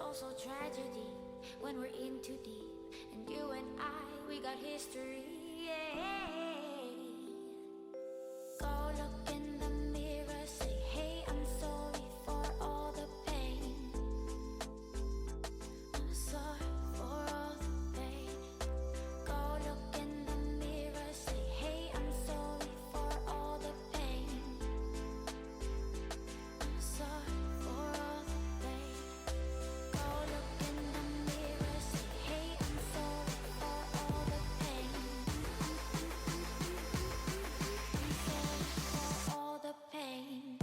also tragedy when we're in too deep. And you and I, we got history. Yeah. Go look in the mirror, say, hey, I'm sorry for all the pain. I'm sorry for all the pain. Go look in the mirror, say, hey, I'm sorry for all the pain. I'm sorry for all the pain. Go look in the mirror, say, hey, I'm sorry for all the pain. I'm sorry for all the pain.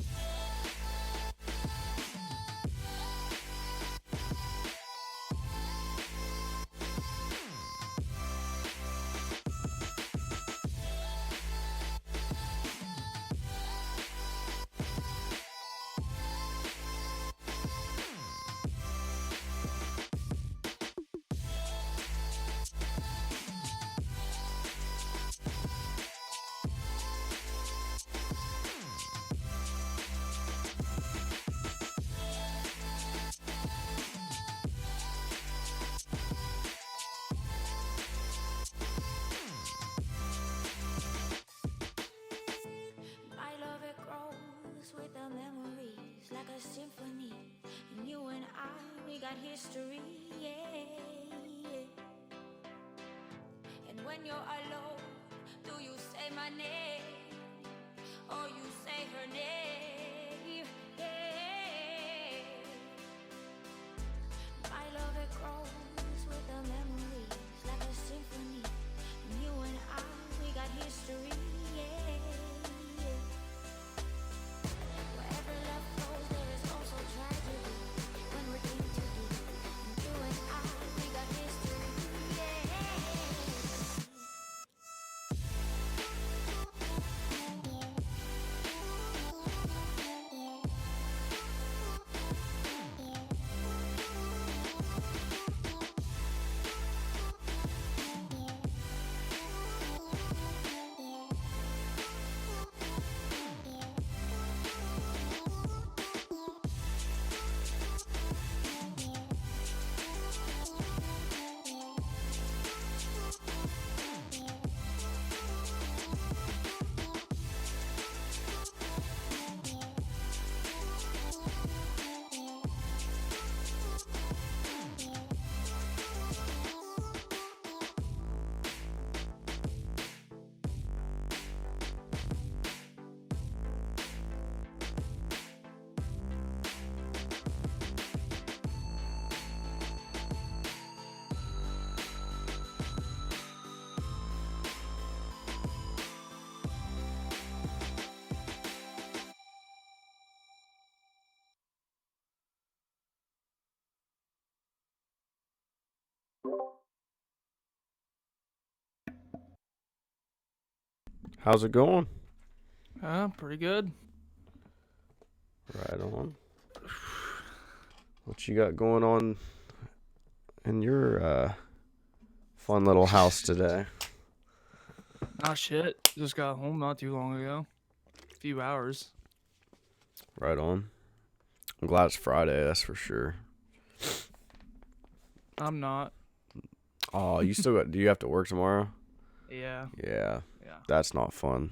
My love, it grows with the memories like a symphony. And you and I, we got history, yeah. And when you're alone, do you say my name or you say her name? Yeah. My love, it grows with the memories like a symphony. And you and I, we got history, yeah. Wherever love flows, there is also tragedy when we're in too deep. And you and I, we got history, yeah. How's it going? Pretty good. Right on. What you got going on in your fun little house today? Not shit. Just got home not too long ago. A few hours. Right on. I'm glad it's Friday, that's for sure. I'm not. Oh, you still got, do you have to work tomorrow? Yeah. Yeah, Yeah. that's not fun.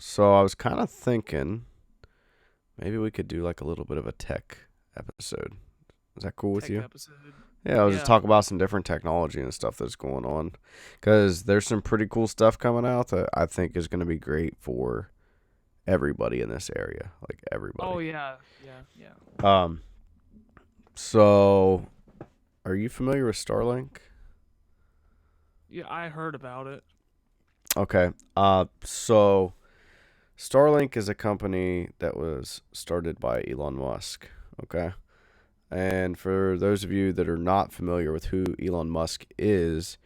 So I was kind of thinking maybe we could do like a little bit of a tech episode. Is that cool with Tech you? episode. Yeah, I'll just Yeah. talk about some different technology and stuff that's going on. Because there's some pretty cool stuff coming out that I think is going to be great for everybody in this area. Like everybody. Oh yeah. Yeah. So, are you familiar with Starlink? Yeah. I heard about it. Okay. So Starlink is a company that was started by Elon Musk. Okay. And for those of you that are not familiar with who Elon Musk is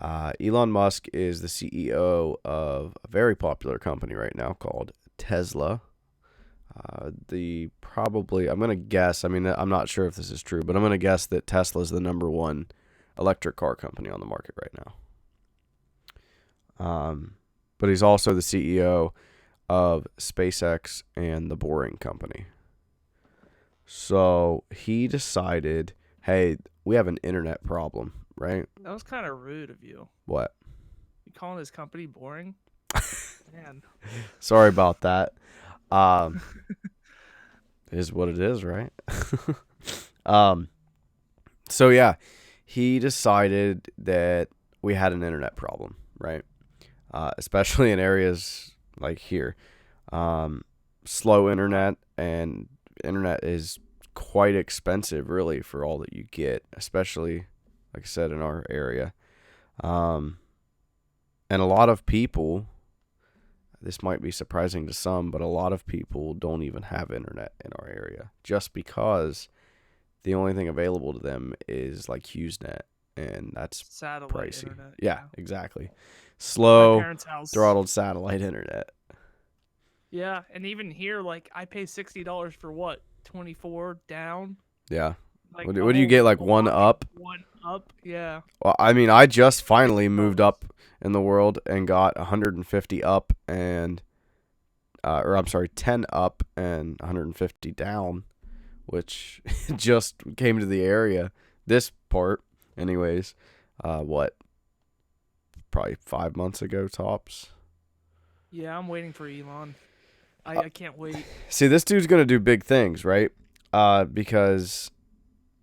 the CEO of a very popular company right now called Tesla. I'm going to guess, I mean, I'm not sure if this is true, but I'm going to guess that Tesla is the number one electric car company on the market right now. But he's also the CEO of SpaceX and the Boring Company. So he decided, hey, we have an internet problem, right? That was kind of rude of you. What? You calling this company boring? Man. Sorry about that. Um, is what it is, right? So yeah, he decided that we had an internet problem, right? Especially in areas like here. Slow internet, and internet is quite expensive, really, for all that you get, especially, like I said, in our area. And a lot of people, this might be surprising to some, but a lot of people don't even have internet in our area just because the only thing available to them is like HughesNet, and that's Satellite pricey. internet. Yeah, exactly. My Slow, parents' house. throttled satellite internet. Yeah, and even here, like I pay $60 for what? 24 down. Yeah. Like What the do you whole get, like one block, up? One up, yeah. Well, I mean, I just finally moved up in the world and got 150 up and, or I'm sorry, 10 up and 150 down, which just came to the area. This part, anyways, what? Probably 5 months ago, tops. Yeah, I'm waiting for Elon. I can't wait. See, this dude's going to do big things, right? Because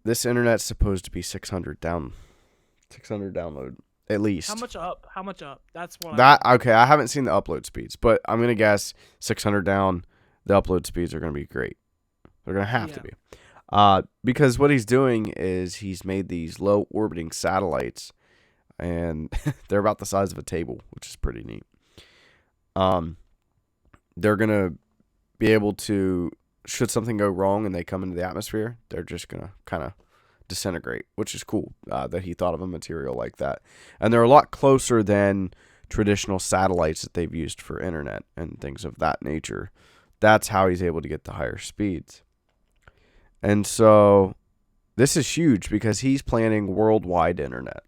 this internet's supposed to be 600 download, at least. How much up? How much up? That's what Okay, I haven't seen the upload speeds, but I'm going to guess 600 down, the upload speeds are going to be great. They're going to have to be. Because what he's doing is he's made these low orbiting satellites, and they're about the size of a table, which is pretty neat. They're going to be able to, should something go wrong and they come into the atmosphere, they're just going to kind of disintegrate, which is cool that he thought of a material like that. And they're a lot closer than traditional satellites that they've used for internet and things of that nature. That's how he's able to get the higher speeds. And so this is huge because he's planning worldwide internet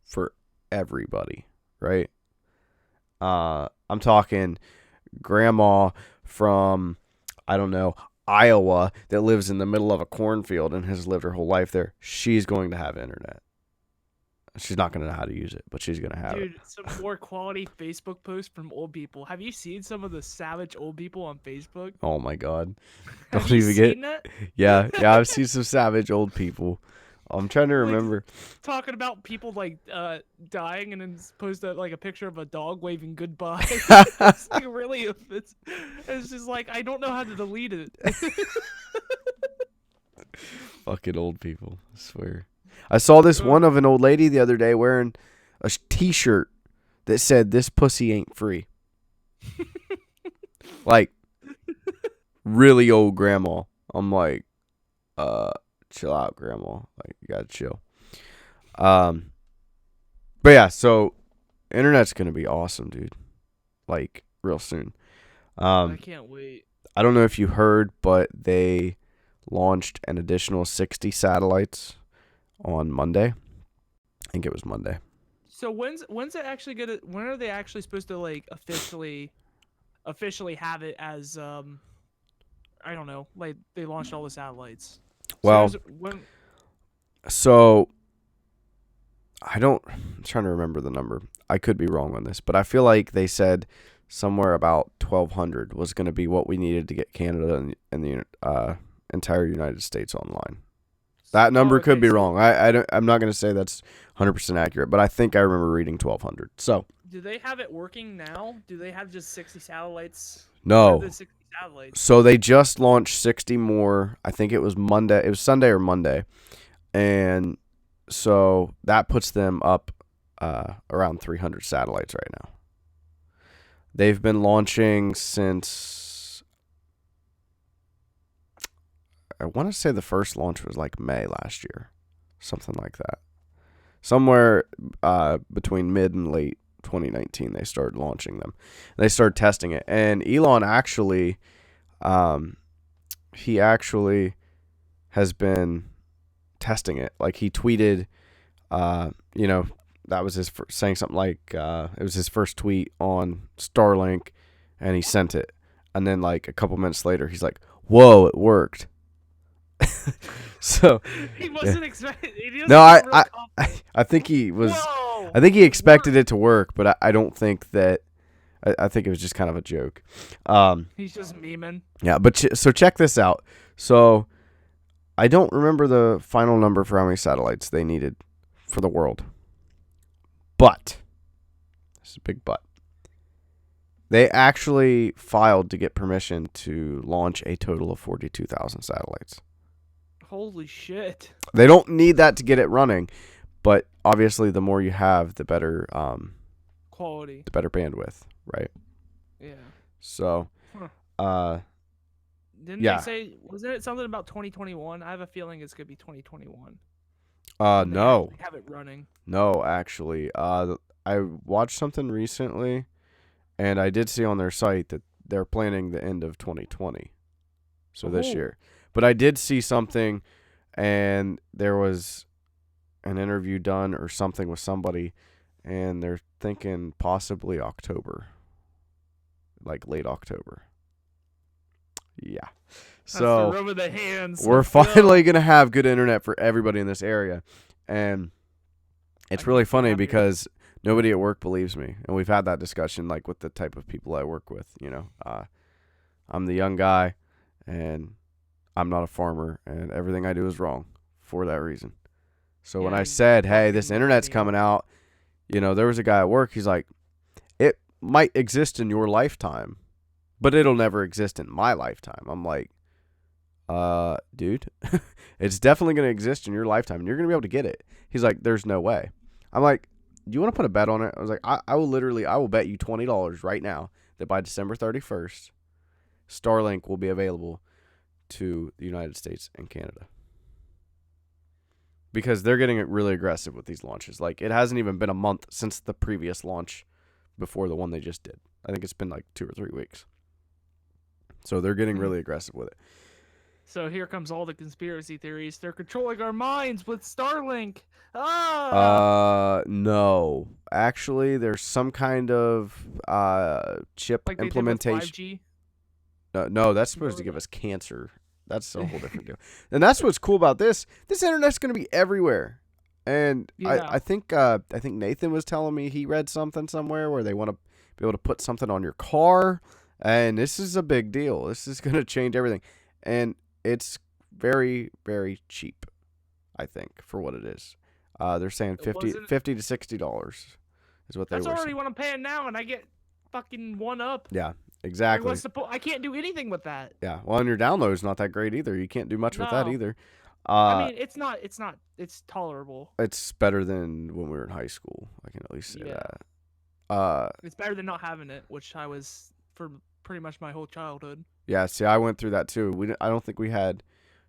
for everybody, right? I'm talking grandma from, I don't know, Iowa that lives in the middle of a cornfield and has lived her whole life there. She's going to have internet. She's not going to know how to use it, but she's going to have it. Dude, some more quality Facebook posts from old people. Have you seen some of the savage old people on Facebook? Oh my God. Have Don't you even get. seen that? Yeah, I've seen some savage old people. I'm trying to remember. Talking about people like dying and then post like a picture of a dog waving goodbye. It's like really, it's just like I don't know how to delete it. Fucking old people, I swear. I saw this one of an old lady the other day wearing a t-shirt that said, "This pussy ain't free." Like, really old grandma. I'm like, chill out, grandma. Like, you gotta chill. But yeah, so internet's gonna be awesome, dude. Like, real soon. I can't wait. I don't know if you heard, but they launched an additional 60 satellites on Monday. I think it was Monday. So when's it actually gonna? When are they actually supposed to like officially have it as I don't know, like they launched all the satellites. Well, when? So I'm trying to remember the number. I could be wrong on this, but I feel like they said somewhere about 1,200 was going to be what we needed to get Canada and the entire United States online. That number could be wrong. I'm not going to say that's 100% accurate, but I think I remember reading 1,200. So, do they have it working now? Do they have just 60 satellites? No. The 60 satellites? So they just launched 60 more. I think it was Monday. It was Sunday or Monday. And so that puts them up around 300 satellites right now. They've been launching since, I want to say the first launch was like May last year. Something like that. Somewhere between mid and late 2019, they started launching them. They started testing it. And Elon actually, he actually has been testing it. Like, he tweeted, that was his saying something like, it was his first tweet on Starlink, and he sent it. And then, like, a couple minutes later, he's like, "Whoa, it worked." So He wasn't expecting. no, I think he was. Whoa! I think he expected it to work, but I don't think that. I think it was just kind of a joke. He's just memeing. Yeah, but so check this out. So I don't remember the final number for how many satellites they needed for the world. But, this is a big but, they actually filed to get permission to launch a total of 42,000 satellites. Holy shit. They don't need that to get it running, but obviously the more you have, the better Quality. the better bandwidth, right? Yeah. So, Didn't yeah. they say, wasn't it something about 2021? I have a feeling it's going to be 2021. no. Have it running. No, actually. I watched something recently, and I did see on their site that they're planning the end of 2020. So this year. But I did see something, and there was an interview done or something with somebody, and they're thinking possibly October. Like late October. Yeah. That's So the rub of the hands. we're Let's go. finally going to have good internet for everybody in this area. And it's really funny because nobody at work believes me. And we've had that discussion like with the type of people I work with, you know. I'm the young guy, and I'm not a farmer, and everything I do is wrong for that reason. So when I said, hey, this internet's coming out, you know, there was a guy at work, he's like, it might exist in your lifetime, but it'll never exist in my lifetime. I'm like, dude, it's definitely going to exist in your lifetime, and you're going to be able to get it. He's like, there's no way. I'm like, do you want to put a bet on it? I was like, I will bet you $20 right now that by December 31st, Starlink will be available to the United States and Canada. Because they're getting really aggressive with these launches. Like, it hasn't even been a month since the previous launch before the one they just did. I think it's been like 2 or 3 weeks. So they're getting really aggressive with it. So here comes all the conspiracy theories. They're controlling our minds with Starlink. No. Actually, there's some kind of chip Like implementation. No, that's supposed to give us cancer. That's a whole different deal. And that's what's cool about this. This internet's going to be everywhere. And Yeah. I think Nathan was telling me he read something somewhere where they want to be able to put something on your car. And this is a big deal. This is going to change everything. And it's very, very cheap, I think, for what it is. They're saying $50 to $60 is what they were saying. That's already what I'm paying now, and I get fucking one up. Yeah, exactly. I can't do anything with that. Yeah, well, and your download's not that great either. You can't do much with that No. either. I mean, it's not. It's tolerable. It's better than when we were in high school. I can at least say that. It's better than not having it, which I was for pretty much my whole childhood. Yeah, see, I went through that too. I don't think we had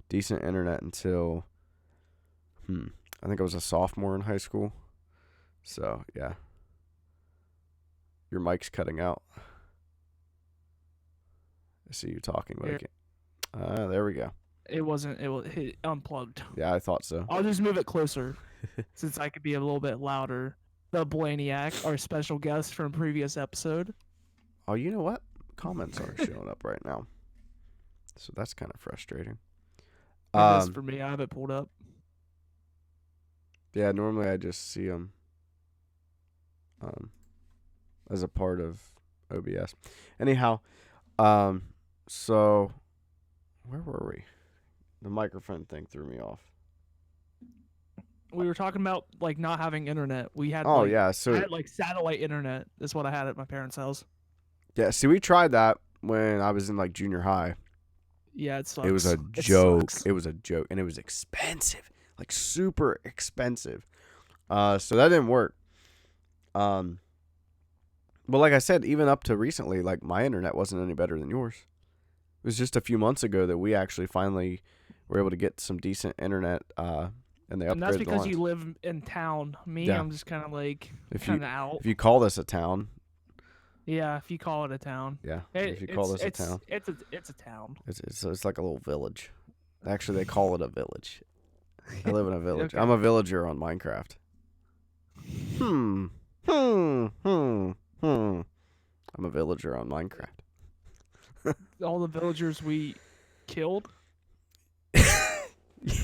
decent internet until, I think I was a sophomore in high school. So, yeah. Your mic's cutting out. I see you talking, but I can't. There we go. It wasn't. It unplugged. Yeah, I thought so. I'll just move it closer, since I could be a little bit louder. The Blaniac, our special guest from previous episode. Oh, you know what? Comments aren't showing up right now. So that's kind of frustrating. It is for me. I have it pulled up. Yeah, normally I just see them as a part of OBS. Anyhow, so where were we? The microphone thing threw me off. We were talking about like not having internet. We had so I had like satellite internet. That's what I had at my parents' house. Yeah, see, we tried that when I was in like junior high. Yeah, it sucks. It was a joke. It was a joke, and it was expensive, like super expensive. So that didn't work. But like I said, even up to recently, like my internet wasn't any better than yours. It was just a few months ago that we actually finally were able to get some decent internet. And they upgraded the lines. And that's because you live in town. Me, Yeah. I'm just kind of like out. If you call this a town. Yeah, if you call it a town. Yeah, if you call this a town. It's a town. It's like a little village. Actually, they call it a village. I live in a village. Okay. I'm a villager on Minecraft. I'm a villager on Minecraft. All the villagers we killed.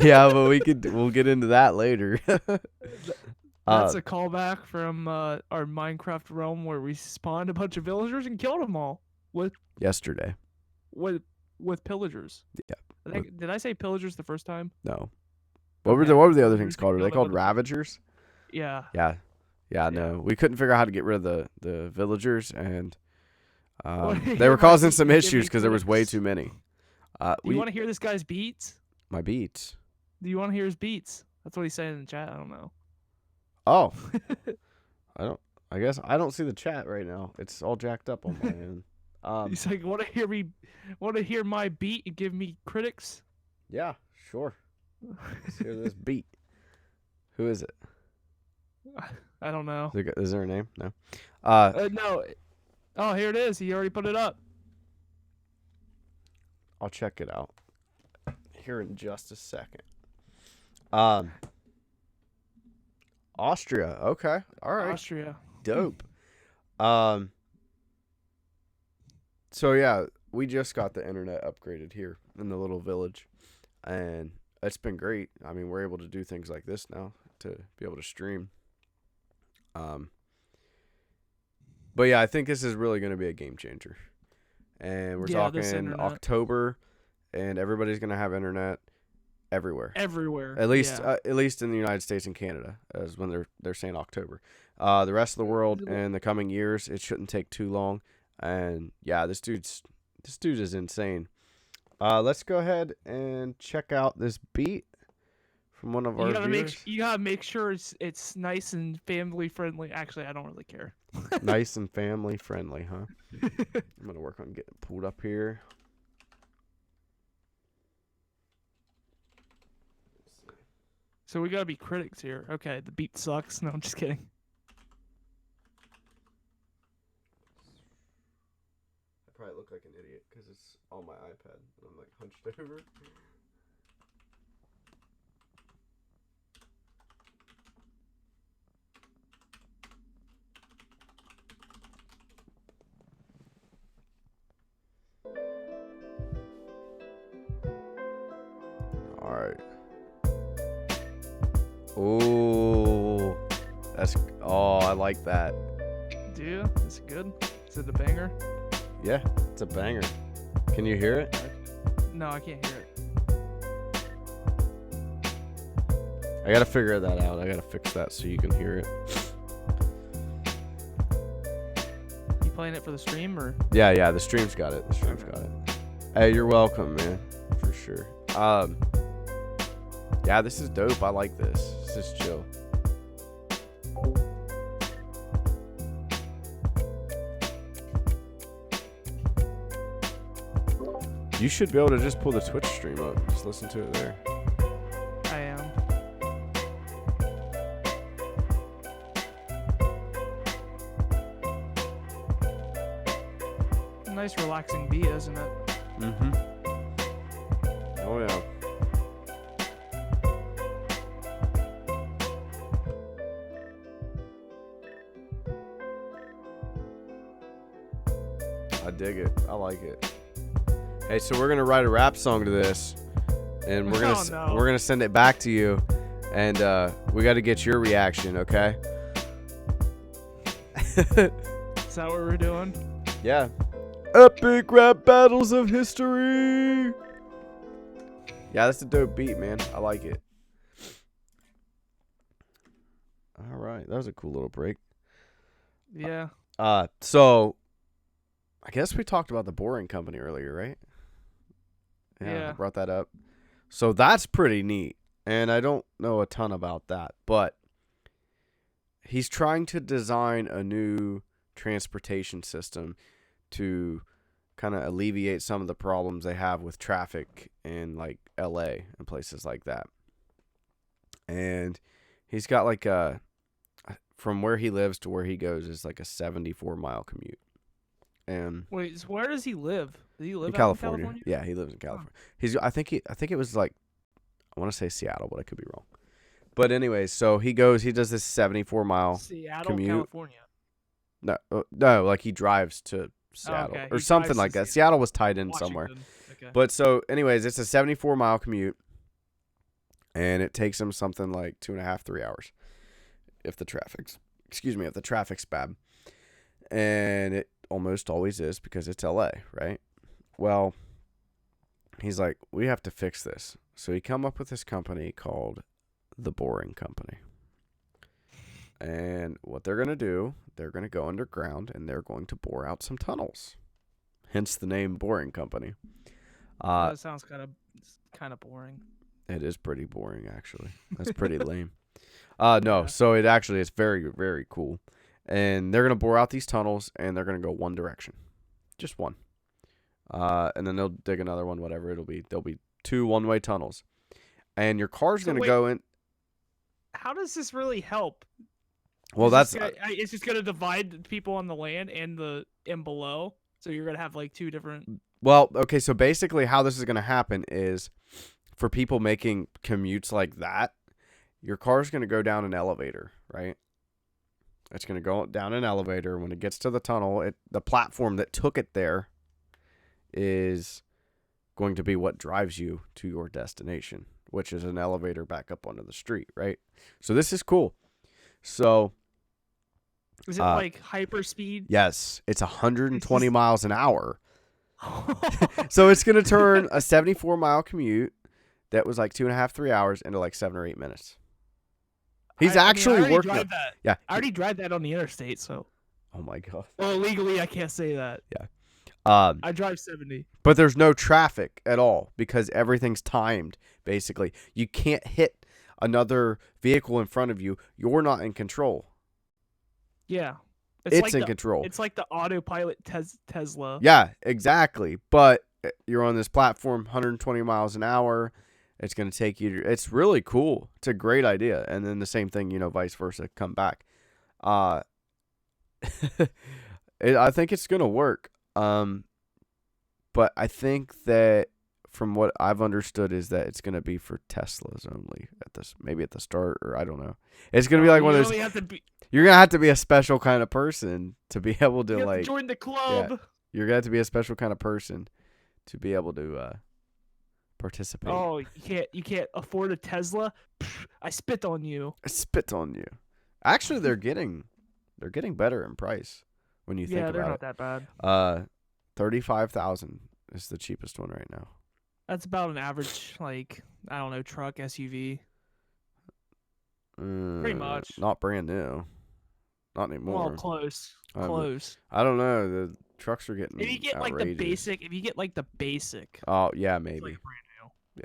Yeah, but we'll get into that later. That's a callback from our Minecraft realm where we spawned a bunch of villagers and killed them all with yesterday. with pillagers. Yeah. Did I say pillagers the first time? No. What Okay, were the other pillagers things called? Are they killed a called bunch of- ravagers? Yeah. Yeah. Yeah, no. We couldn't figure out how to get rid of the villagers, and they were causing some issues because there was way too many. Do you want to hear this guy's beats? My beats. Do you want to hear his beats? That's what he's saying in the chat. I don't know. Oh. I guess I don't see the chat right now. It's all jacked up on my end. He's like, want to hear my beat and give me critics? Yeah, sure. Let's hear this beat. Who is it? I don't know. Is there a name? No. No. Oh, here it is. He already put it up. I'll check it out here in just a second. Austria. Okay. All right. Austria. Dope. So yeah, we just got the internet upgraded here in the little village, and it's been great. I mean, we're able to do things like this now to be able to stream. But yeah, I think this is really going to be a game changer. And we're talking October, and everybody's going to have internet everywhere. Everywhere. At least in the United States and Canada, as when they're saying October. The rest of the world in the coming years, it shouldn't take too long. And yeah, this dude is insane. Let's go ahead and check out this beat from one of our viewers. You gotta make sure it's nice and family friendly. Actually, I don't really care. Nice and family friendly, huh? I'm gonna work on getting pulled up here. So we gotta be critics here. Okay, the beat sucks. No, I'm just kidding. I probably look like an idiot because it's on my iPad and I'm like hunched over. All right. Oh, I like that. Do you? Is it good? Is it a banger? Yeah, it's a banger. Can you hear it? No, I can't hear it. I gotta figure that out. I gotta fix that so you can hear it. You playing it for the stream or? Yeah, the stream's got it. Hey, you're welcome, man. For sure. Yeah, this is dope. I like this. This is chill. You should be able to just pull the Twitch stream up. Just listen to it there. I am. Nice relaxing beat, isn't it? Mm-hmm. Oh, yeah. I dig it. I like it. Hey, so we're gonna write a rap song to this, and we're gonna send it back to you, and we got to get your reaction, okay? Is that what we're doing? Yeah. Epic rap battles of history. Yeah, that's a dope beat, man. I like it. All right, that was a cool little break. Yeah. So I guess we talked about the Boring Company earlier, right? Yeah. I brought that up. So that's pretty neat. And I don't know a ton about that, but he's trying to design a new transportation system to kind of alleviate some of the problems they have with traffic in like LA and places like that. And he's got like from where he lives to where he goes is like a 74-mile commute. And wait, so where does he live? Does he live in out California? in California? Yeah, he lives in California. I think it was like, I want to say Seattle, but I could be wrong. But anyways, so he does this 74-mile Seattle, commute. California. No, like he drives to Seattle okay. or something like that. Seattle was tied in Washington. somewhere. Okay. But so anyways, it's a 74-mile commute. and it takes them something like 2.5, 3 hours if the traffic's bad, and it almost always is because it's LA, right? Well, he's like, we have to fix this. So he come up with this company called the Boring Company. And what they're going to do, they're going to go underground and they're going to bore out some tunnels. Hence the name Boring Company. That sounds kind of boring. It is pretty boring, actually. That's pretty lame. No, so it actually is very, very cool. And they're going to bore out these tunnels and they're going to go one direction. Just one. And then they'll dig another one, whatever there'll be 2 one-way tunnels. And your car's going to go in. How does this really help? Well, it's just gonna divide people on the land and below. So you're gonna have like 2 different. Well, okay. So basically, how this is gonna happen is, for people making commutes like that, your car's gonna go down an elevator, right? It's gonna go down an elevator. When it gets to the tunnel, the platform that took it there is going to be what drives you to your destination, which is an elevator back up onto the street, right? So this is cool. So. Is it like hyper speed? Yes, it's 120 miles an hour. So it's going to turn a 74-mile commute that was like 2.5, 3 hours into like 7 or 8 minutes. He's actually working. Yeah, I already drive that on the interstate. So. Oh my god. Well, legally, I can't say that. Yeah. I drive 70. But there's no traffic at all because everything's timed. Basically, you can't hit another vehicle in front of you. You're not in control. Yeah. It's in control. It's like the autopilot Tesla. Yeah, exactly. But you're on this platform, 120 miles an hour. It's going to take you. It's really cool. It's a great idea. And then the same thing, vice versa, come back. I think it's going to work. But I think that from what I've understood is that it's going to be for Teslas only maybe at the start, or I don't know. It's going to be like one of those. You're going to have to be a special kind of person to be able to like join the club. Yeah, you're going to have to be a special kind of person to be able to participate. Oh, you can't afford a Tesla? Pfft, I spit on you. I spit on you. Actually, they're getting better in price when you think about it. Yeah, they're not that bad. 35,000 is the cheapest one right now. That's about an average, like, I don't know, truck, SUV. Pretty much. Not brand new. Not anymore. Well, close. Close. I don't know. The trucks are getting If you get like the basic. Oh, yeah, maybe. It's like brand new.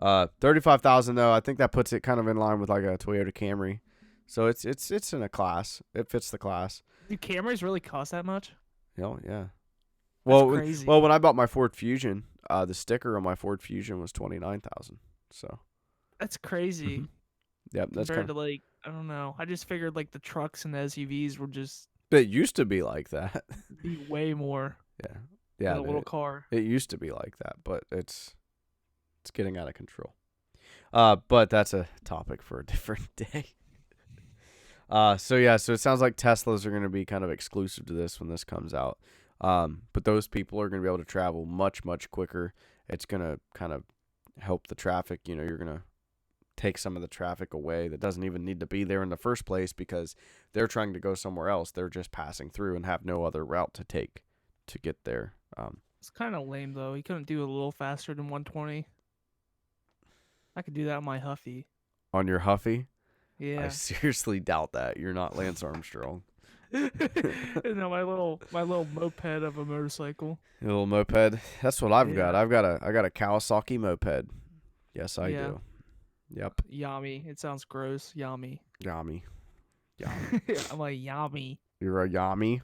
Yeah. 35,000 though. I think that puts it kind of in line with like a Toyota Camry. So it's in a class. It fits the class. Do Camrys really cost that much? Oh, yeah. That's crazy. Well, when I bought my Ford Fusion, the sticker on my Ford Fusion was 29,000. So that's crazy. Mm-hmm. Yep, that's compared to like, I don't know. I just figured like the trucks and the SUVs were just. It used to be like that. Be way more. Yeah. Yeah. Than a little car. It used to be like that, but it's getting out of control. But that's a topic for a different day. So it sounds like Teslas are going to be kind of exclusive to this when this comes out. But those people are going to be able to travel much, much quicker. It's going to kind of help the traffic. You're going to take some of the traffic away that doesn't even need to be there in the first place because they're trying to go somewhere else. They're just passing through and have no other route to take to get there. It's kind of lame, though. You couldn't do it a little faster than 120. I could do that on my Huffy. On your Huffy? Yeah. I seriously doubt that. You're not Lance Armstrong. No, my little moped of a motorcycle. A little moped. That's what I've got. I got a Kawasaki moped. Yes, I do. Yep. Yummy. It sounds gross. Yummy. Yummy. I'm like yummy. You're a yummy.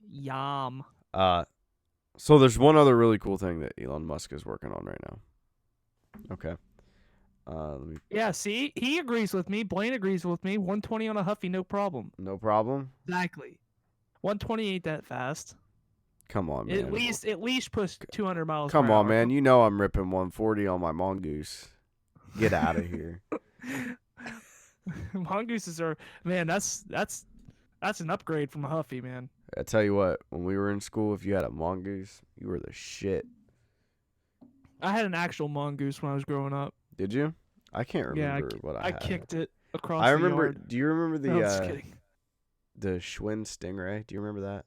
Yum. So there's one other really cool thing that Elon Musk is working on right now. Okay. Yeah, see? He agrees with me. Blaine agrees with me. 120 on a Huffy, no problem. No problem? Exactly. 120 ain't that fast. Come on, man. At least push 200 miles Come per on, hour. man. You know I'm ripping 140 on my mongoose. Get out of here. Mongooses are, man, that's an upgrade from a Huffy, man. I tell you what, when we were in school, if you had a mongoose, you were the shit. I had an actual mongoose when I was growing up. Did you? I can't Yeah, remember what I I had. kicked it across I the remember. yard. Do you remember No, I'm just kidding. the Schwinn Stingray? Do you remember that?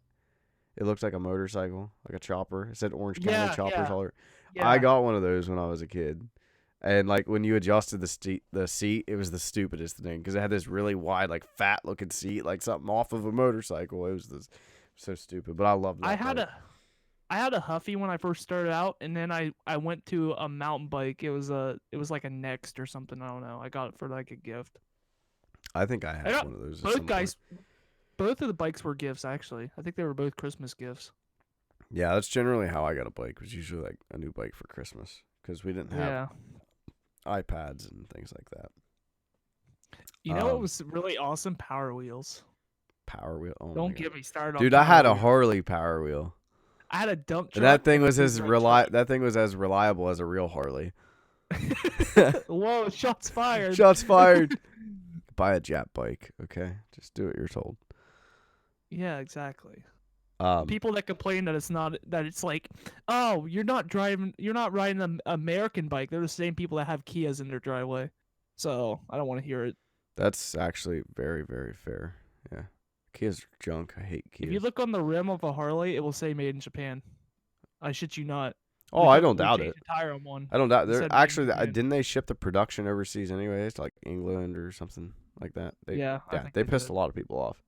It looked like a motorcycle, like a chopper. It said Orange County Yeah, Choppers yeah, all over. I yeah. got one of those when I was a kid. And like when you adjusted the seat, it was the stupidest thing because it had this really wide, like fat looking seat, like something off of a motorcycle. It was so stupid, but I loved that. I had a Huffy when I first started out, and then I went to a mountain bike. It was like a Next or something. I don't know. I got it for like a gift. I think I I had got one of those. At both some point. guys. Both of the bikes were gifts, actually. I think they were both Christmas gifts. Yeah, that's generally how I got a bike. Was usually like a new bike for Christmas because we didn't have Yeah. iPads and things like that. You know what was really awesome? Power Wheels. Power Wheel. Oh my Don't God. get me started on Dude, I had a Power Wheels. Harley Power Wheel. I had a dump truck. And that thing and a was as big red truck. That thing was as reliable as a real Harley. Whoa, shots fired. Shots fired. Buy a Jap bike, okay? Just do what you're told. Yeah, exactly. Um, People that complain that it's like, oh, you're not riding an American bike. They're the same people that have Kias in their driveway. So I don't want to hear it. that's actually very, very fair. Yeah. Kias are junk. I hate Kias. If you look on the rim of a Harley, it will say "Made in Japan." I shit you not. Oh, I don't doubt We it. changed the tire on one. I don't doubt. It They're said Made in actually Japan. didn't they ship the production overseas anyways, to like England or something like that? Yeah, I Yeah, think they they pissed did. a lot of people off.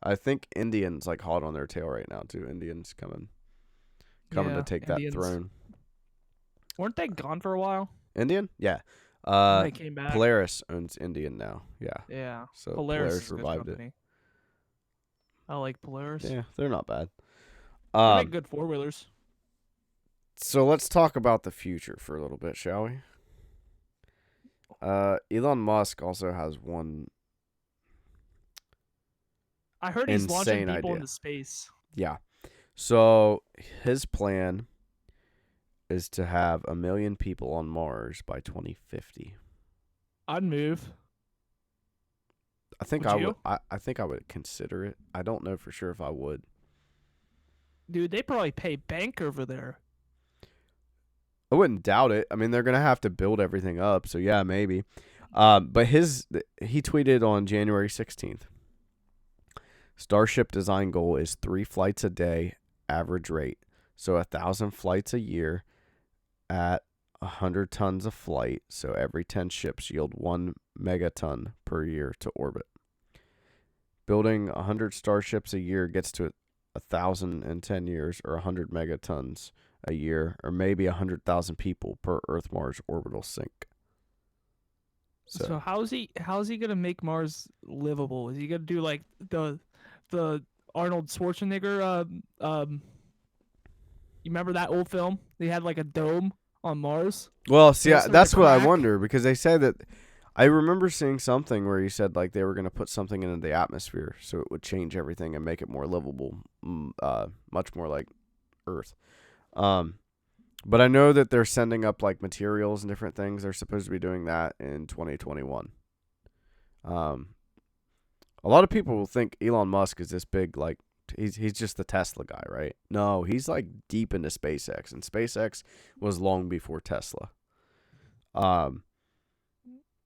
I think Indians like hot on their tail right now too. Indians coming Yeah, to take Indians. that throne. Weren't they gone for a while? Indian? Yeah. And they came back. Polaris owns Indian now. Yeah. Yeah. So Polaris is a good revived it. company. I like Polaris. Yeah, they're not bad. They make good four wheelers. So let's talk about the future for a little bit, shall we? Elon Musk also has one. I heard he's launching insane people idea. into space. Yeah. So his plan is to have 1 million people on Mars by 2050. I'd move. I think Would I you? would. I think I would consider it. I don't know for sure if I would. Dude, they probably pay bank over there. I wouldn't doubt it. I mean, they're gonna have to build everything up, so yeah, maybe. But he tweeted on January 16th. Starship design goal is 3 flights a day, average rate. So 1,000 flights a year at 100 tons a flight. So every 10 ships yield 1 megaton per year to orbit. Building 100 starships a year gets to 1,000 in 10 years, or 100 megatons a year, or maybe 100,000 people per Earth-Mars orbital sync. So how's he gonna make Mars livable? Is he gonna do like the Arnold Schwarzenegger you remember that old film? They had like a dome on Mars. Well, see, It started that's to what I crack. wonder, because they say that I remember seeing something where he said like they were going to put something into the atmosphere so it would change everything and make it more livable, much more like Earth. But I know that they're sending up like materials and different things. They're supposed to be doing that in 2021. A lot of people will think Elon Musk is this big, like he's just the Tesla guy, right? No, he's like deep into SpaceX, and SpaceX was long before Tesla.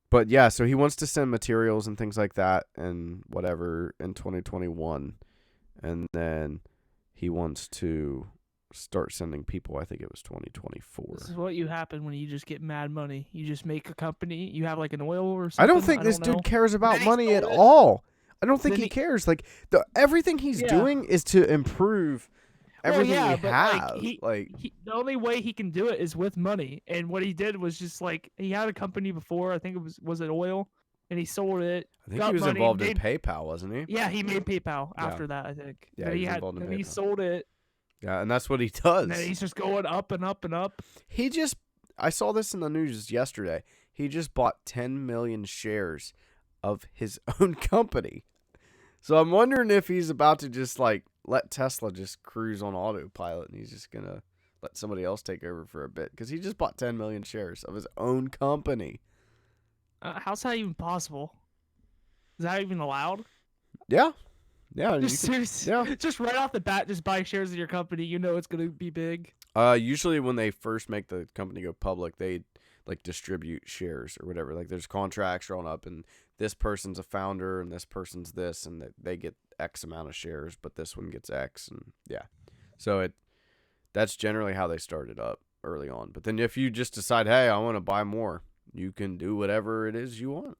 But yeah, so he wants to send materials and things like that and whatever in 2021, and then he wants to start sending people. I think it was 2024. This is what you happen when you just get mad money. You just make a company. You have like an oil or something. I don't think this know. dude cares about Then he money at sold it. all. I don't think Then he he- cares. Like everything he's Yeah. doing is to improve everything yeah, we but, have. like, the only way he can do it is with money. And what he did was just like he had a company before. I think it was it oil, and he sold it. I think got he was money, involved in made- PayPal, wasn't he? Yeah, he made PayPal Yeah. after that. I think. Yeah, Then he he was had. involved in Then he PayPal. sold it, Yeah, and that's what he does. and then he's just going up and up and up. I saw this in the news yesterday. He just bought 10 million shares of his own company. So I'm wondering if he's about to just like let Tesla just cruise on autopilot, and he's just going to let somebody else take over for a bit, because he just bought 10 million shares of his own company. How's that even possible? Is that even allowed? Yeah. Yeah. you Just can- serious. yeah. Just right off the bat, just buy shares of your company. You know it's gonna be big. Usually when they first make the company go public, they like distribute shares or whatever. Like there's contracts drawn up, and this person's a founder and this person's this, and they get X amount of shares, but this one gets X, and yeah. So that's generally how they started up early on. But then if you just decide, hey, I want to buy more, you can do whatever it is you want.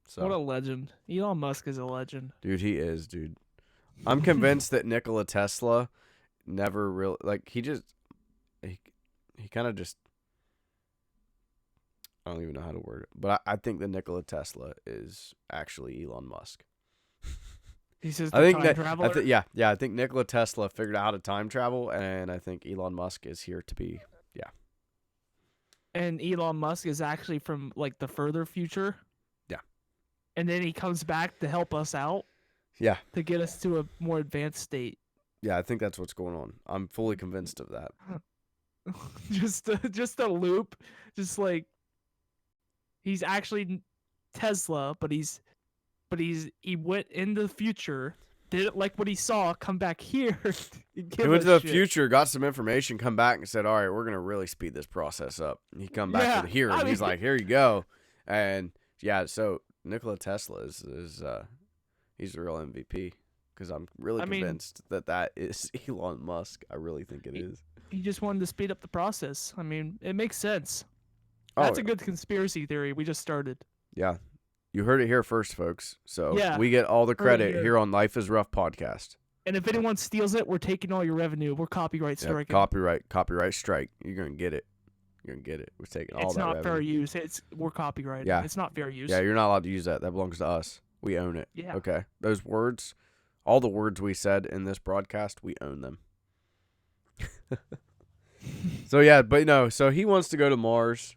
So What a legend. Elon Musk is a legend. dude, he is, dude. I'm convinced that Nikola Tesla never really like he kind of just I don't even know how to word it, but I think that Nikola Tesla is actually Elon Musk. He's just I a think time traveler. yeah, I think Nikola Tesla figured out how to time travel, and I think Elon Musk is here to be, yeah. And Elon Musk is actually from like the further future. Yeah. And then he comes back to help us out. Yeah. To get us to a more advanced state. Yeah, I think that's what's going on. I'm fully convinced of that. just a loop, just like he's actually Tesla, but he went into the future, did it like what he saw, come back here. He went to the future, got some information, come back and said, all right, we're going to really speed this process up. And he come back to here, and he's like, here you go. And yeah, so Nikola Tesla is he's the real MVP, because I'm really convinced that is Elon Musk. I really think it is. He just wanted to speed up the process. I mean, it makes sense. That's a good conspiracy theory we just started. Yeah. You heard it here first, folks. So yeah, we get all the credit here on Life is Rough podcast. And if anyone steals it, we're taking all your revenue. We're copyright striking. Copyright strike. You're going to get it. You're going to get it. We're taking all that revenue. It's not fair use. We're copyrighted. Yeah. It's not fair use. Yeah, you're not allowed to use that. That belongs to us. We own it. Yeah. Okay. Those words, all the words we said in this broadcast, we own them. So yeah, but no, so he wants to go to Mars.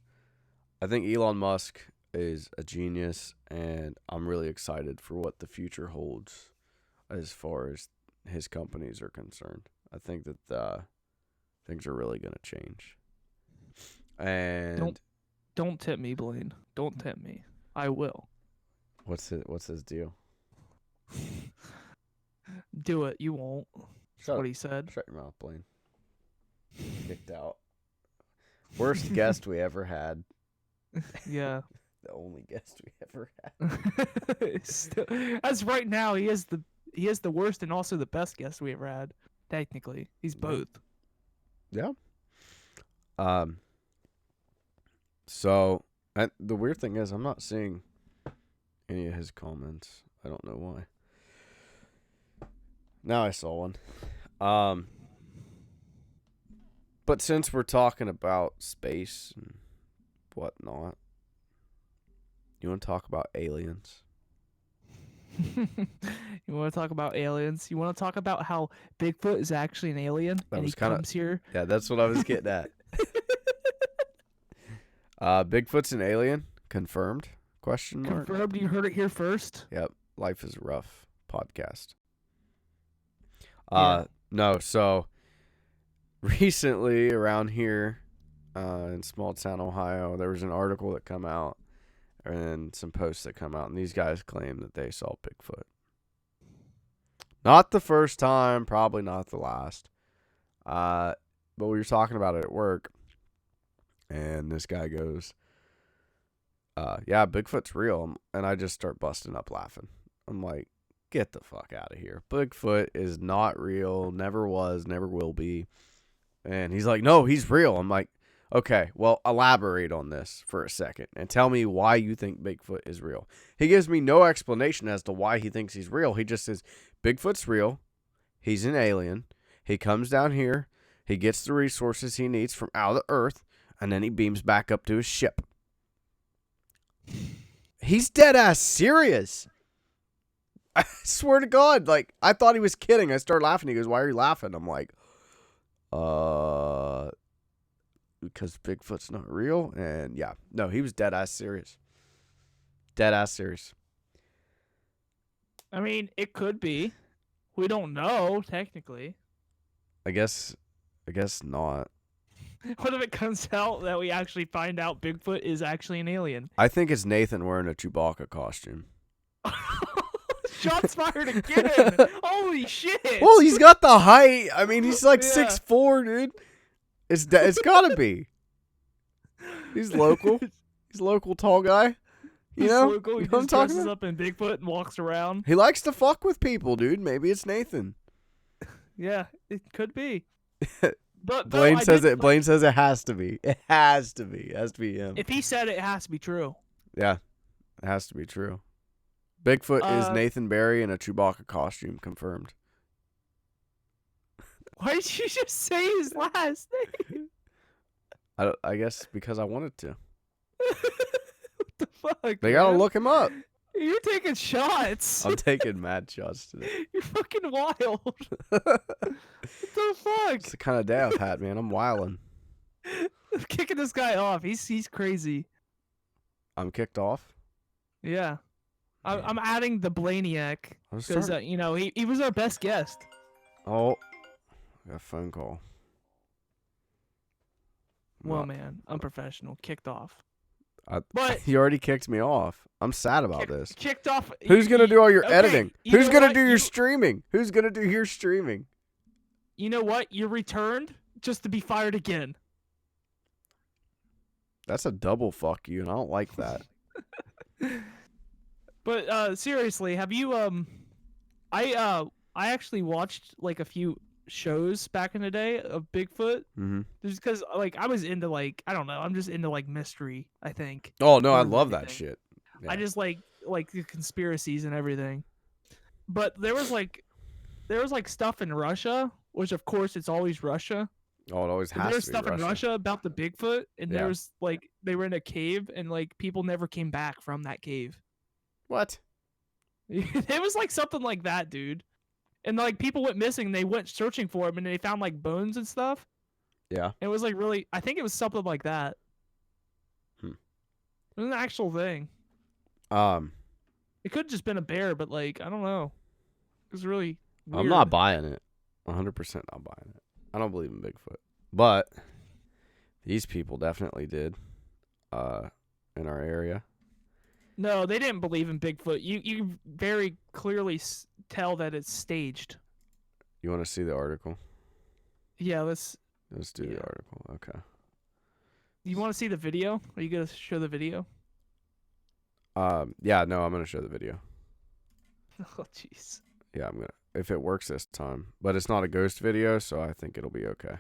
I think Elon Musk is a genius, and I'm really excited for what the future holds as far as his companies are concerned. I think that things are really going to change. And don't tempt me, Blaine. Don't tempt me. I will. What's his deal? Do it. You won't. That's what he said. Shut your mouth, Blaine. Kicked out. Worst guest we ever had. Yeah. The only guest we ever had. As right now, he is the worst and also the best guest we ever had. Technically, he's both. Yeah. So the weird thing is, I'm not seeing any of his comments. I don't know why. Now I saw one. But since we're talking about space and whatnot, you want to talk about aliens? You want to talk about aliens? You want to talk about how Bigfoot is actually an alien and he comes here? Yeah, that's what I was getting at. Bigfoot's an alien, confirmed? Question mark. Confirmed. You heard it here first. Yep. Life is Rough podcast. Yeah. No, so recently around here in small town Ohio, there was an article that come out and some posts that come out, and these guys claim that they saw Bigfoot. Not the first time, probably not the last. But we were talking about it at work, and this guy goes, yeah, Bigfoot's real. And I just start busting up laughing. I'm like, get the fuck out of here. Bigfoot is not real, never was, never will be. And he's like, no, he's real. I'm like, okay, well, elaborate on this for a second and tell me why you think Bigfoot is real. He gives me no explanation as to why he thinks he's real. He just says, Bigfoot's real. He's an alien. He comes down here. He gets the resources he needs from out of the earth, and then he beams back up to his ship. He's dead ass serious. I swear to God, like, I thought he was kidding. I started laughing. He goes, why are you laughing? I'm like, because Bigfoot's not real. And yeah, no, he was dead ass serious. Dead ass serious. I mean, it could be. We don't know, technically. I guess not. What if it comes out that we actually find out Bigfoot is actually an alien? I think it's Nathan wearing a Chewbacca costume. Shots fired again! Holy shit! Well, he's got the height. I mean, he's like 6'4", dude. It's gotta be. He's local. He's a local tall guy. You He's know? local. He You know what I'm just talking dresses about? up in Bigfoot and walks around. He likes to fuck with people, dude. Maybe it's Nathan. Yeah, it could be. But Blaine I says did, it. Blaine says it has to be. It has to be. It has to be him. If he said it, it has to be true. Yeah, it has to be true. Bigfoot is Nathan Barry in a Chewbacca costume, confirmed. Why did you just say his last name? I guess because I wanted to. What the fuck? They gotta man? look him up. You're taking shots. I'm taking mad shots today. You're fucking wild. What the fuck? It's the kind of day I've had, man. I'm wilding. I'm kicking this guy off. He's crazy. I'm kicked off. Yeah. I'm adding the Blaniac I was because starting- he was our best guest. Oh, I got a phone call. Well, man, unprofessional. Kicked off. But you already kicked me off. I'm sad about this. Kicked off. Who's gonna do all your okay, editing? you Who's know gonna what? do your You- streaming? Who's gonna do your streaming? You know what? You returned just to be fired again. That's a double fuck you, and I don't like that. But seriously, have you I actually watched like a few shows back in the day of Bigfoot Mm-hmm. just because like I was into like I don't know, I'm just into like mystery, I think. Oh no, I More than love that anything. shit. I Yeah. just like the conspiracies and everything. But there was like stuff in Russia, which of course it's always Russia. Oh, it always And has there's to be stuff in Russia about the Bigfoot, and Yeah. there was like they were in a cave, and like people never came back from that cave. What? It was like something like that, dude. And like people went missing, they went searching for him, and they found like bones and stuff. Yeah. It was like really, I think it was something like that. Hmm. It was an actual thing. It could have just been a bear, but like I don't know. It was really. Weird. I'm not buying it. 100% not buying it. I don't believe in Bigfoot, but these people definitely did. In our area. No, they didn't believe in Bigfoot. You very clearly tell that it's staged. You want to see the article? Yeah, let's do Yeah. the article. Okay. You want to see the video? Are you gonna show the video? Yeah, no, I'm gonna show the video. Oh, jeez. Yeah, I'm gonna if it works this time. But it's not a ghost video, so I think it'll be okay.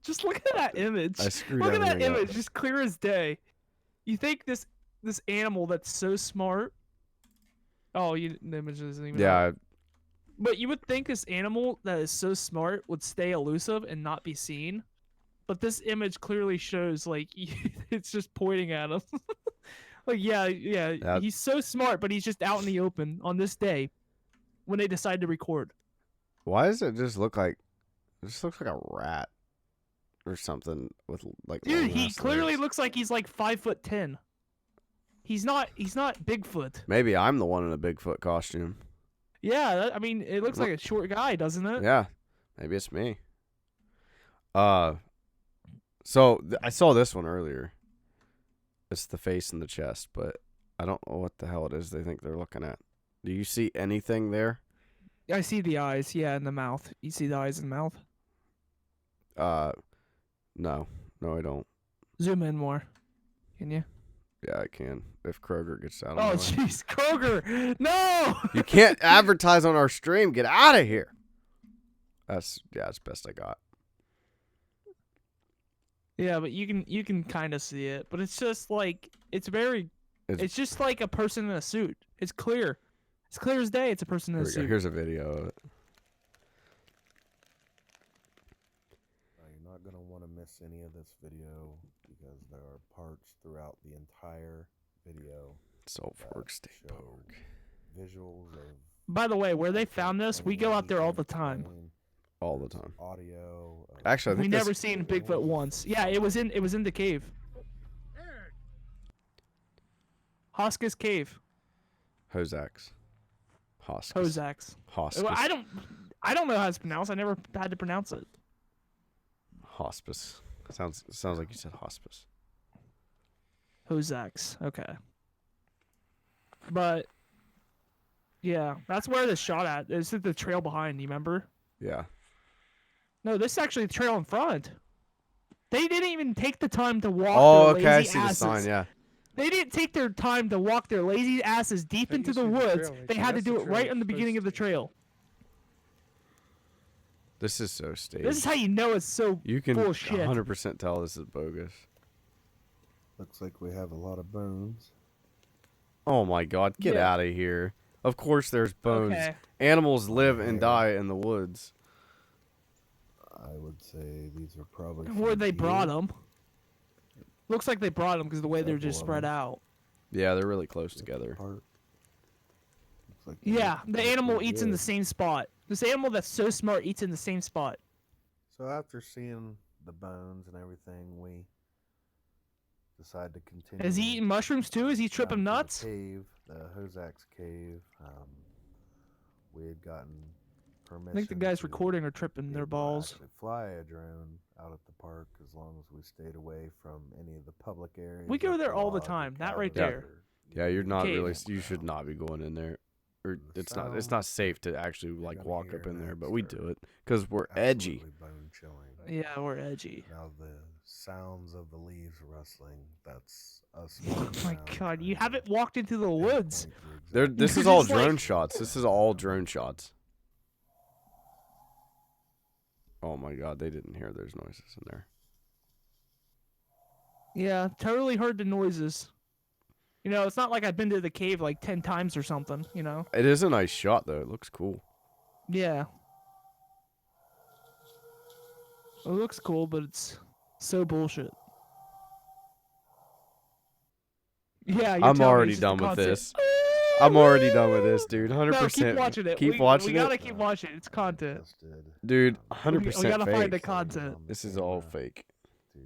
Just look at that image. I screwed Look at that everything up. image, just clear as day. You think this animal that's so smart? Oh, the image isn't even. Yeah, up. But you would think this animal that is so smart would stay elusive and not be seen. But this image clearly shows like it's just pointing at him. Like yeah, he's so smart, but he's just out in the open on this day when they decide to record. why does it just look like it just looks like a rat or something with like Dude, long he ass clearly legs. looks like he's like 5'10". He's not Bigfoot. Maybe I'm the one in a Bigfoot costume. Yeah, I mean, it looks like a short guy, doesn't it? Yeah, maybe it's me. So I saw this one earlier. It's the face and the chest, but I don't know what the hell it is they think they're looking at. Do you see anything there? I see the eyes, yeah, and the mouth. You see the eyes and mouth? No, I don't. Zoom in more. Can you? Yeah, I can. If Kroger gets out of Oh, my way. jeez, Kroger! No! You can't advertise on our stream. Get out of here. That's best I got. Yeah, but you can kind of see it, but it's just like it's just like a person in a suit. It's clear. It's clear as day. It's a person in Here a we go. suit. Here's a video of it. You're not going to want to miss any of this video because there are parts throughout the entire video Salt that Fork State show Park. visuals of By the way, where they found this, we go out there all the time. All the time. Audio. Actually, I We think never this, seen Bigfoot once. Yeah, it was in the cave. Hoskins Cave. Hosax. Hoskins. Hosax. Hospice. Well, I don't know how it's pronounced. I never had to pronounce it. Hospice. Sounds like you said hospice. Hosax. Okay. But yeah, that's where the shot at. It's at the trail behind. You remember? Yeah. No, this is actually the trail in front. They didn't even take the time to walk Oh, their okay, I lazy see the asses. sign. Yeah. They didn't take their time to walk their lazy asses deep But into you the see the woods. trail right They there. had to That's the do it trail right you're in the beginning of the supposed to trail. This is so staged. This is how you know it's so You can full of shit. 100% tell this is bogus. Looks like we have a lot of bones. Oh my god, get Yeah. out of here. Of course there's bones. Okay. Animals live and Yeah. die in the woods. I would say these are probably Where from they brought deer. them. Looks like they brought them because of the way they're Several just of spread them. out. Yeah, they're really close This together. part. Looks like they Yeah, look the pretty animal eats in the good. same spot. This animal that's so smart eats in the same spot. So after seeing the bones and everything, we decide to continue. Is he eating mushrooms too? Is he down tripping to the nuts? Cave, the Hozak's cave. We had gotten permission. I think the guys to recording are tripping be their able to balls. actually fly a drone out at the park as long as we stayed away from any of the public areas. We go like there all the lodge or time, that right cabins there. or Yeah, you're not Okay. really. You should not be going in there. Or The it's not. It's sound not safe to actually you're like gonna walk hear up in there, next but we are do it because we're edgy. absolutely bone-chilling. Yeah, we're edgy. Now the sounds of the leaves rustling, that's us. Oh moving my around god, trying you to haven't walked into the woods. pinpoint the There. exact This could is all just, like- drone shots. This is all drone shots. Oh my god, they didn't hear those noises in there. Yeah, totally heard the noises. You know, it's not like I've been to the cave like 10 times or something, you know? It is a nice shot though. It looks cool. Yeah. It looks cool, but it's so bullshit. Yeah, you're I'm telling me already it's just a done with concept. this. I'm already done with this, dude. 100%. No, keep watching it. Keep we watching gotta it, keep watching it. It's content. tested, dude. um, 100% We gotta fake. find the content. on the This is all camera fake. to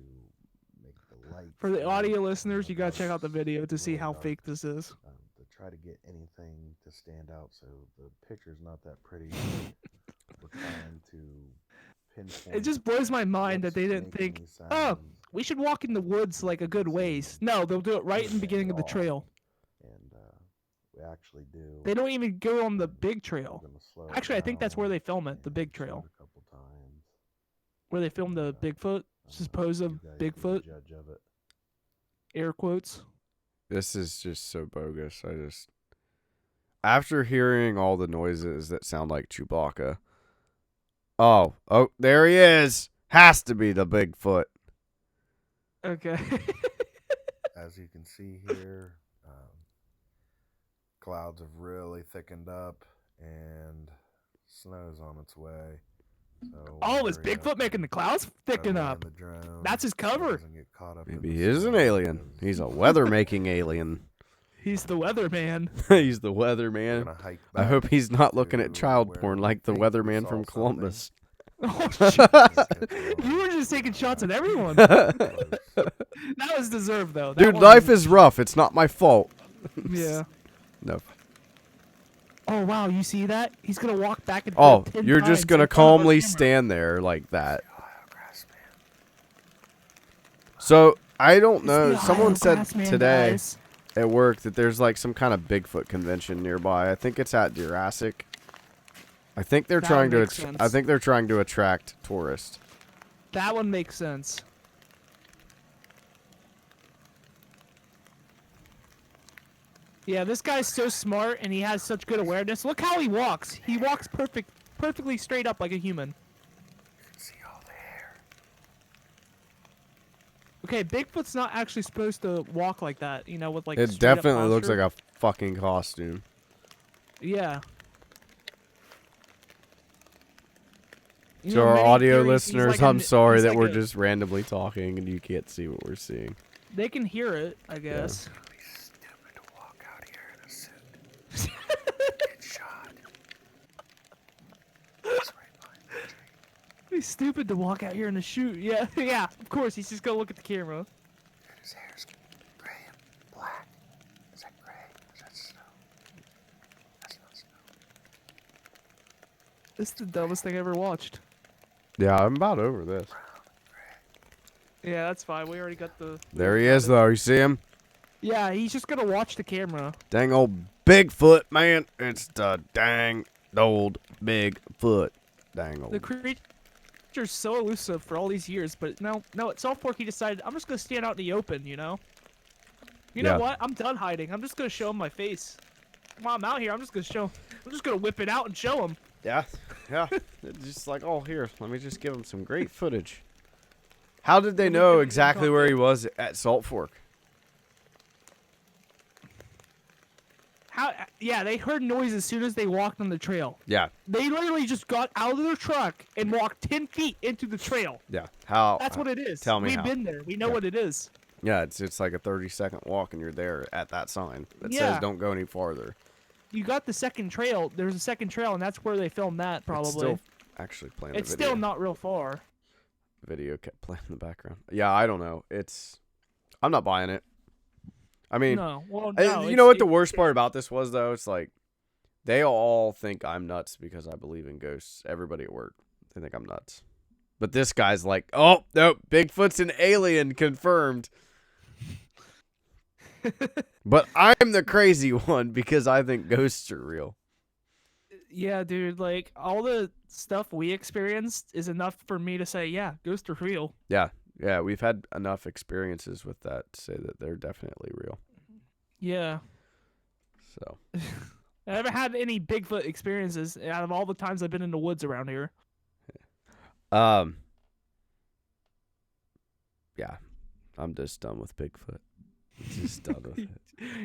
make the lights For the and audio the listeners, you gotta check out the darks video to see really how dark, fake this is. to try to get anything to stand out so the picture's not that pretty. We're trying to pinpoint It just blows my mind that what's they didn't making think, these oh, sounds, we should walk in the woods like a good ways. No, they'll do it right in the beginning of the trail. and we actually do. They don't even go on the big trail. We're gonna slow it Actually, I think that's where down they film it, the and big shoot trail. a couple times. Where they film the Bigfoot, supposed You guys be the Bigfoot, judge of it. air quotes. This is just so bogus. After hearing all the noises that sound like Chewbacca. Oh, there he is. Has to be the Bigfoot. Okay. As you can see here, clouds have really thickened up and snow's on its way. So Oh, is hurry up Bigfoot making the clouds and thicken try to up? land the drone That's his so it cover. doesn't get caught up in Maybe the he is an snow alien. because He's a weather-making alien. He's the weatherman. He's the we're weatherman. gonna hike I back hope he's not looking to at child where porn we like the think we weatherman saw from something. Columbus. Oh, Let's shit. get the You were line just taking shots at everyone. close. That was deserved, though. That Dude, one life was- is rough. It's not my fault. Yeah. No. Oh, wow, you see that? He's gonna walk back and Oh, forth 10 you're times just in gonna front of our calmly camera. stand there like that. So I don't It's know. the Someone Ohio said Grassman, today guys. at work that there's like some kind of Bigfoot convention nearby. I think it's at Jurassic. I think they're That trying to. makes I sense. think they're trying to attract tourists. That one makes sense. Yeah, this guy's so smart and he has such good awareness. Look how he walks. He walks perfectly straight up like a human. See all the hair. Okay, Bigfoot's not actually supposed to walk like that, you know, with like It straight up definitely looks posture. like a fucking costume. Yeah. You To know, our many audio theories, he's listeners, like a I'm ni- sorry he's that like we're a- just randomly talking and you can't see what we're seeing. They can hear it, I guess. It'd be stupid to walk out here in a suit. Get shot. That's right behind the tree. He's stupid to walk out here in a shoot. Yeah, yeah. Of course, he's just gonna look at the camera. And his hair's gray and black. Is that gray? Is that snow? That's not snow. This is the dumbest thing I ever watched. Yeah, I'm about over this. Yeah, that's fine. We already got the. There he is, though. You see him? Yeah, he's just gonna watch the camera. Dang old Bigfoot, man. It's the dang old Bigfoot. Dang The old. creature. character's so elusive for all these years, but no, at South Park he decided I'm just gonna stand out in the open, you know. You know what? I'm done hiding. I'm just gonna show him my face. While I'm out here, I'm just gonna whip it out and show him. Yeah. It's just like, oh, here, let me just give him some great footage. How did they know exactly where he was at Salt Fork? Yeah, they heard noise as soon as they walked on the trail. Yeah. They literally just got out of their truck and walked 10 feet into the trail. Yeah. How? That's what it is. Tell me We've how. been there. We know what it is. Yeah, it's like a 30-second walk, and you're there at that sign that Yeah. says don't go any farther. You got the second trail. There's a second trail, and that's where they filmed that, probably. It's still actually playing It's the video. still not real far. The video kept playing in the background. Yeah, I don't know. I'm not buying it. I mean, No. Well, you know what the worst part about this was, though? It's like they all think I'm nuts because I believe in ghosts. Everybody at work, they think I'm nuts. But this guy's like, oh, no, Bigfoot's an alien, confirmed. But I'm the crazy one because I think ghosts are real. Yeah, dude. Like, all the stuff we experienced is enough for me to say, yeah, ghosts are real. Yeah, we've had enough experiences with that to say that they're definitely real. Yeah. So. I haven't had any Bigfoot experiences out of all the times I've been in the woods around here. Yeah, I'm just done with Bigfoot. I'm just done with it.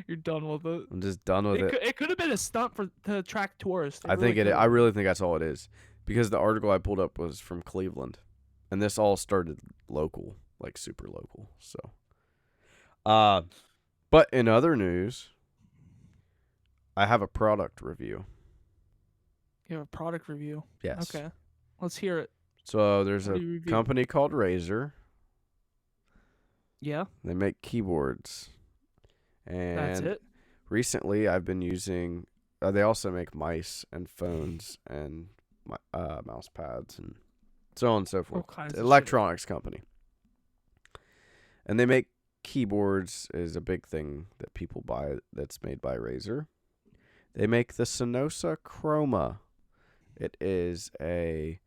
You're done with it. I'm just done with it. It could have been a stunt to attract tourists. I really think that's all it is, because the article I pulled up was from Cleveland, and this all started local, like super local. So, but in other news, I have a product review. You have a product review? Yes. Okay. Let's hear it. So there's What a do you review? company called Razer. Yeah. They make keyboards. And That's it. recently I've been using, they also make mice and phones and mouse pads and so on and so forth. All kinds of shit. Electronics company. And they make keyboards is a big thing that people buy that's made by Razer. They make the Sonosa Chroma. It is a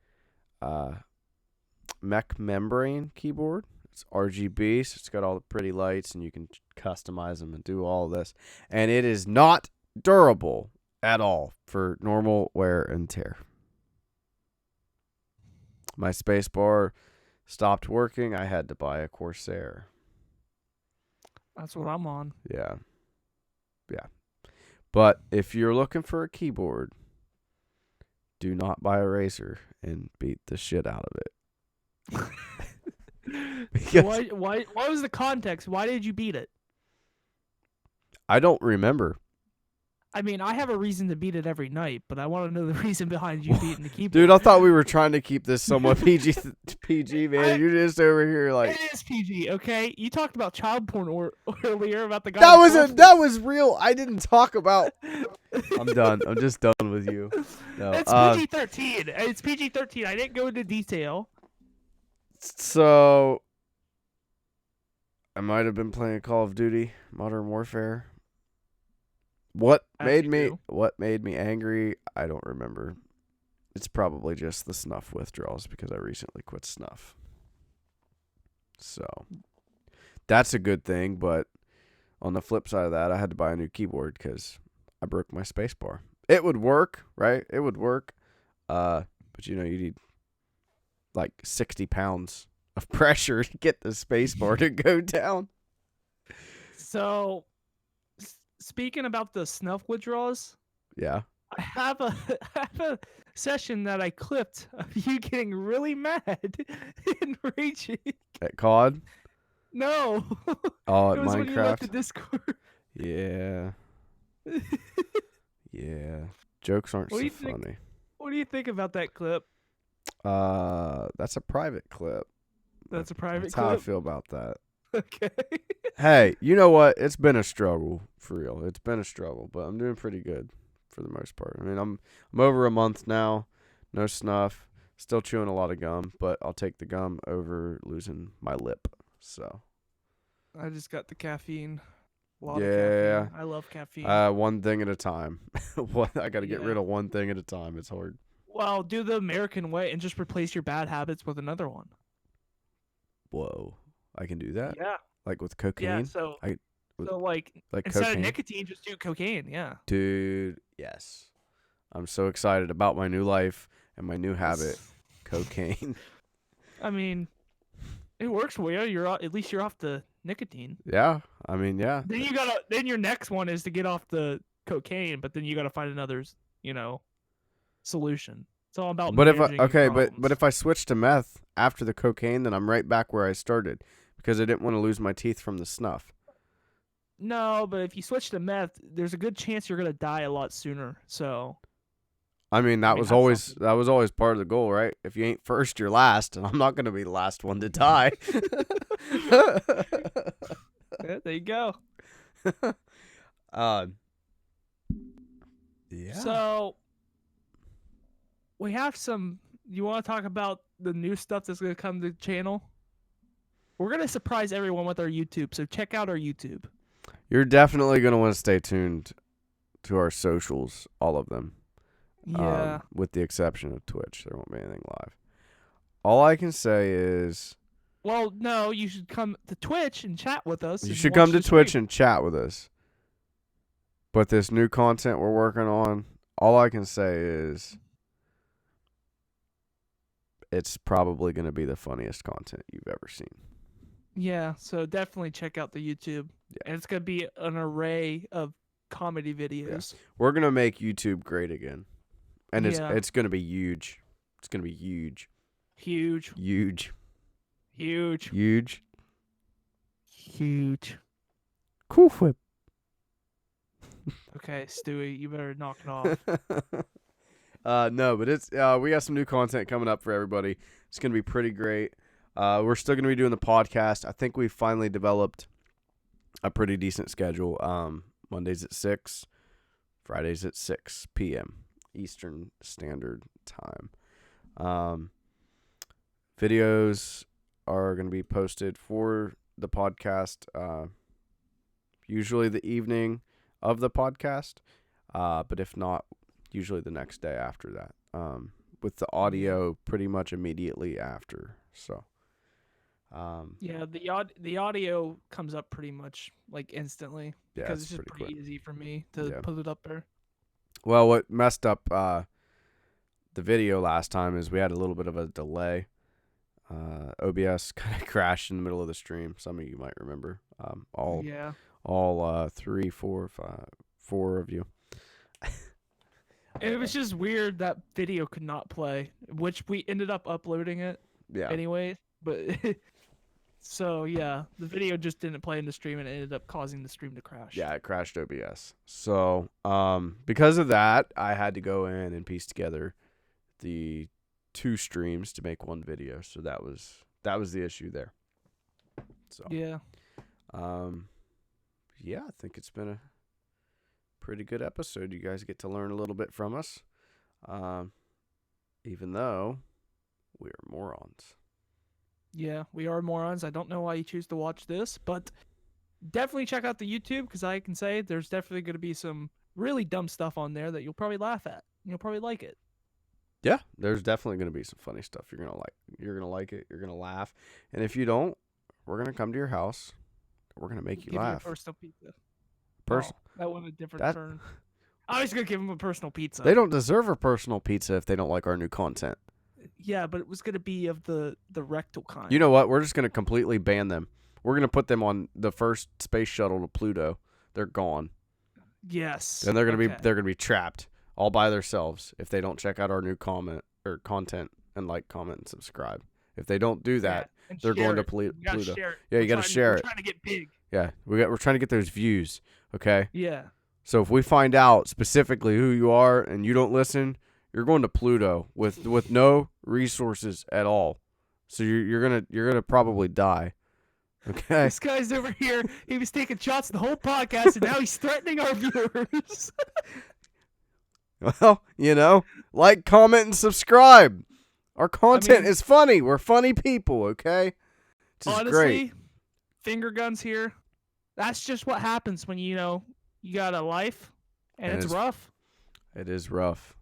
mech membrane keyboard. It's RGB, so it's got all the pretty lights, and you can customize them and do all this. And it is not durable at all for normal wear and tear. My spacebar stopped working. I had to buy a Corsair. That's what I'm on. Yeah. But if you're looking for a keyboard, do not buy a Razer and beat the shit out of it. So why was the context? Why did you beat it? I don't remember. I mean, I have a reason to beat it every night, but I want to know the reason behind you beating the keyboard. Dude, I thought we were trying to keep this somewhat PG, man. You're just over here like... It is PG, okay? You talked about child porn earlier about the guy. That was real. I didn't talk about... I'm done. I'm just done with you. No, it's PG-13. It's PG-13. I didn't go into detail. So... I might have been playing Call of Duty Modern Warfare. What made me angry, I don't remember. It's probably just the snuff withdrawals because I recently quit snuff. So that's a good thing, but on the flip side of that, I had to buy a new keyboard because I broke my spacebar. It would work, right? It would work. But you need like 60 pounds of pressure to get the spacebar to go down. So, speaking about the snuff withdrawals, Yeah. I have a session that I clipped of you getting really mad and raging. At COD? No. Oh, at It was when you left the Minecraft? Discord. Yeah. Yeah. Jokes aren't What do so you think? funny. What do you think about that clip? That's a private clip. That's a private That's how I clip. feel about that. Okay. Hey, you know what? It's been a struggle, for real. It's been a struggle, but I'm doing pretty good for the most part. I mean, I'm over a month now, no snuff, still chewing a lot of gum, but I'll take the gum over losing my lip. So, I just got the caffeine. A lot Yeah. of caffeine. I love caffeine. one thing at a time. I got to get Yeah. rid of one thing at a time. It's hard. Well, do the American way and just replace your bad habits with another one. Whoa, I can do that? Yeah. Like with Yeah. cocaine? So I like like instead cocaine? of nicotine, just do cocaine. Yeah. Dude, yes. I'm so excited about my new life and my new habit, cocaine. I mean, it works for you. At least you're off the nicotine. Yeah, I mean, yeah. Then your next one is to get off the cocaine, but then you gotta find another, you know, solution. It's all about But managing your but problems. if I switch to meth after the cocaine, then I'm right back where I started because I didn't want to lose my teeth from the snuff. No, but if you switch to meth, there's a good chance you're gonna die a lot sooner. So I mean, that was that's always something. part of the goal, right? If you ain't first, you're last, and I'm not going to be the last one to die. Yeah, there you go. uh, yeah. So we have some. You want to talk about the new stuff that's gonna come to the channel? We're gonna surprise everyone with our YouTube, so check out our YouTube. You're definitely going to want to stay tuned to our socials, all of them. Yeah. With the exception of Twitch. There won't be anything live. All I can say is... Well, no, you should come to Twitch and chat with us. You should come to Twitch and chat with us. But this new content we're working on, all I can say is... it's probably going to be the funniest content you've ever seen. Yeah, so definitely check out the YouTube. Yeah. And it's going to be an array of comedy videos. We're going to make YouTube great again. And Yeah. it's going to be huge. It's going to be huge. Huge. Huge. Huge. Huge. Huge. Cool whip. Okay, Stewie, you better knock it off. No, but it's we got some new content coming up for everybody. It's going to be pretty great. We're still going to be doing the podcast. I think we finally developed a pretty decent schedule. Mondays at 6, Fridays at 6 p.m. Eastern Standard Time. Videos are going to be posted for the podcast usually the evening of the podcast, but if not, usually the next day after that, with the audio pretty much immediately after. So yeah, the audio comes up pretty much like instantly yeah, because it's just pretty pretty quick. easy for me to Yeah. put it up there. Well, what messed up the video last time is we had a little bit of a delay. OBS kind of crashed in the middle of the stream. Some of you might remember. All 3, 4, 5, 4 of you. It was just weird that video could not play, which we ended up uploading it Yeah. anyway. But so yeah, the video just didn't play in the stream and it ended up causing the stream to crash. Yeah, it crashed OBS. So, because of that, I had to go in and piece together the 2 streams to make one video. So that was the issue there. So Yeah. yeah, I think it's been a pretty good episode. You guys get to learn a little bit from us, even though we are morons. Yeah, we are morons. I don't know why you choose to watch this, but definitely check out the YouTube because I can say there's definitely going to be some really dumb stuff on there that you'll probably laugh at. You'll probably like it. Yeah, there's definitely going to be some funny stuff you're going to like. You're going to like it. You're going to laugh. And if you don't, we're going to come to your house. We're going to make you Give laugh. You a personal pizza. Oh, that went a different that- turn. I was going to give him a personal pizza. They don't deserve a personal pizza if they don't like our new content. Yeah, but it was going to be of the rectal kind. You know what? We're just going to completely ban them. We're going to put them on the first space shuttle to Pluto. They're gone. Yes. And they're going to Okay. be trapped all by themselves if they don't check out our new content and like, comment, and subscribe. If they don't do that, Yeah, and they're share going to it. Pluto. You gotta share it. Yeah, you We're got to trying- share we're it. trying to get big. Yeah, we're trying to get those views, okay? Yeah. So if we find out specifically who you are and you don't listen, you're going to Pluto with no resources at all. So you're gonna probably die. Okay. This guy's over here. He was taking shots the whole podcast, and now he's threatening our viewers. Well, like, comment, and subscribe. Our content mean- is funny. We're funny people, okay? This is Honestly, great. finger guns here. That's just what happens when you got a life, and And it's it's- rough. It is rough.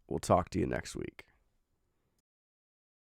we'll talk to you next week.